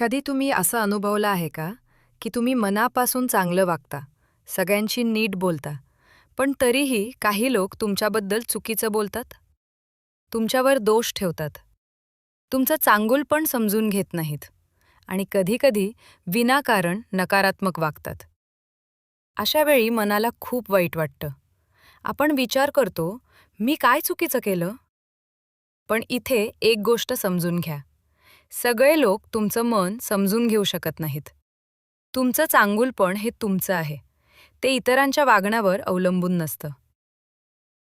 कधी तुम्ही असं अनुभवलं आहे का, की तुम्ही मनापासून चांगलं वागता, सगळ्यांशी नीट बोलता, पण तरीही काही लोक तुमच्याबद्दल चुकीचं बोलतात? तुमच्यावर दोष ठेवतात. तुमचं चांगुलपण समजून घेत नाहीत आणि कधीकधी विनाकारण नकारात्मक वागतात. अशा वेळी मनाला खूप वाईट वाटतं. आपण विचार करतो, मी काय चुकीचं केलं? पण इथे एक गोष्ट समजून घ्या. सगळे लोक तुमचं मन समजून घेऊ शकत नाहीत. तुमचं चांगुलपण हे तुमचं आहे. ते इतरांच्या वागण्यावर अवलंबून नसतं.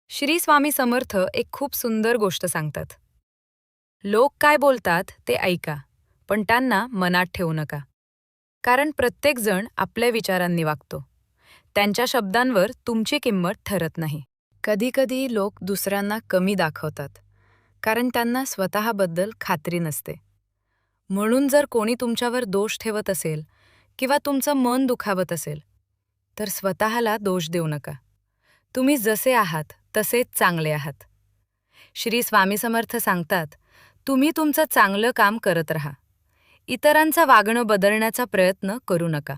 श्री स्वामी समर्थ एक खूप सुंदर गोष्ट सांगतात. लोक काय बोलतात ते ऐका, पण त्यांना मनात ठेवू नका. कारण प्रत्येकजण आपल्या विचारांनी वागतो. त्यांच्या शब्दांवर तुमची किंमत ठरत नाही. कधीकधी लोक दुसऱ्यांना कमी दाखवतात, कारण त्यांना स्वतःबद्दल खात्री नसते. म्हणून जर कोणी तुमच्यावर दोष ठेवत असेल किंवा तुमचं मन दुखावत असेल, तर स्वतःला दोष देऊ नका. तुम्ही जसे आहात तसेच चांगले आहात. श्री स्वामी समर्थ सांगतात, तुम्ही तुमचं चांगलं काम करत राहा. इतरांचं वागणं बदलण्याचा प्रयत्न करू नका.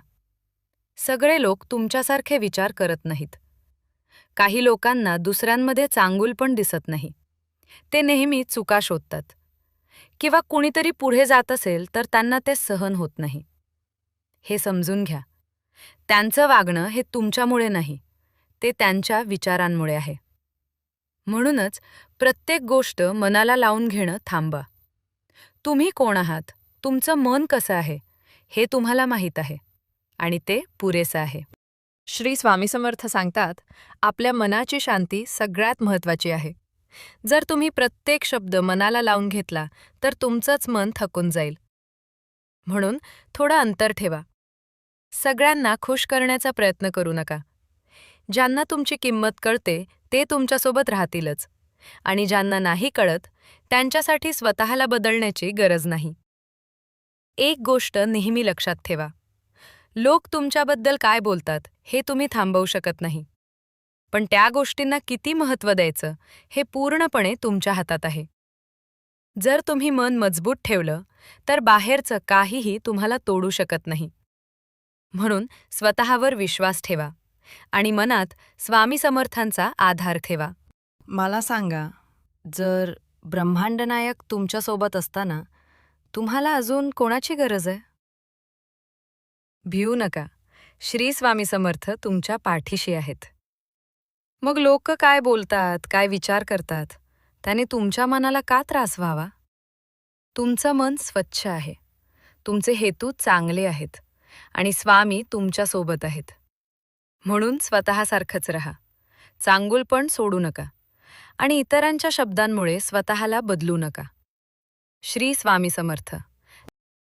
सगळे लोक तुमच्यासारखे विचार करत नाहीत. काही लोकांना दुसऱ्यांमध्ये चांगुलपण दिसत नाही. ते नेहमी चुका शोधतात. किंवा कुणीतरी पुढे जात असेल तर त्यांना ते सहन होत नाही. हे समजून घ्या. त्यांचं वागणं हे तुमच्यामुळे नाही, ते त्यांच्या विचारांमुळे आहे. म्हणूनच प्रत्येक गोष्ट मनाला लावून घेणं थांबा. तुम्ही कोण आहात, तुमचं मन कसं आहे, हे तुम्हाला माहीत आहे आणि ते पुरेसं आहे. श्री स्वामी समर्थ सांगतात, आपल्या मनाची शांती सगळ्यात महत्त्वाची आहे. जर तुम्ही प्रत्येक शब्द मनाला लावून घेतला तर तुमचंच मन थकून जाईल. म्हणून थोडं अंतर ठेवा. सगळ्यांना खुश करण्याचा प्रयत्न करू नका. ज्यांना तुमची किंमत कळते ते तुमच्यासोबत राहतीलच, आणि ज्यांना नाही कळत त्यांच्यासाठी स्वतःला बदलण्याची गरज नाही. एक गोष्ट नेहमी लक्षात ठेवा. लोक तुमच्याबद्दल काय बोलतात हे तुम्ही थांबवू शकत नाही. पण त्या गोष्टींना किती महत्त्व द्यायचं हे पूर्णपणे तुमच्या हातात आहे. जर तुम्ही मन मजबूत ठेवलं तर बाहेरचं काहीही तुम्हाला तोडू शकत नाही. म्हणून स्वतःवर विश्वास ठेवा आणि मनात स्वामी समर्थांचा आधार ठेवा. मला सांगा, जर ब्रह्मांडनायक तुमच्यासोबत असताना तुम्हाला अजून कोणाची गरज आहे? भिवू नका. श्री स्वामी समर्थ तुमच्या पाठीशी आहेत. मग लोक काय बोलतात, काय विचार करतात, त्याने तुमच्या मनाला का त्रास व्हावा? तुमचं मन स्वच्छ आहे. तुमचे हेतू चांगले आहेत आणि स्वामी तुमच्यासोबत आहेत. म्हणून स्वतःसारखंच रहा. चांगुलपण सोडू नका आणि इतरांच्या शब्दांमुळे स्वतःला बदलू नका. श्री स्वामी समर्थ.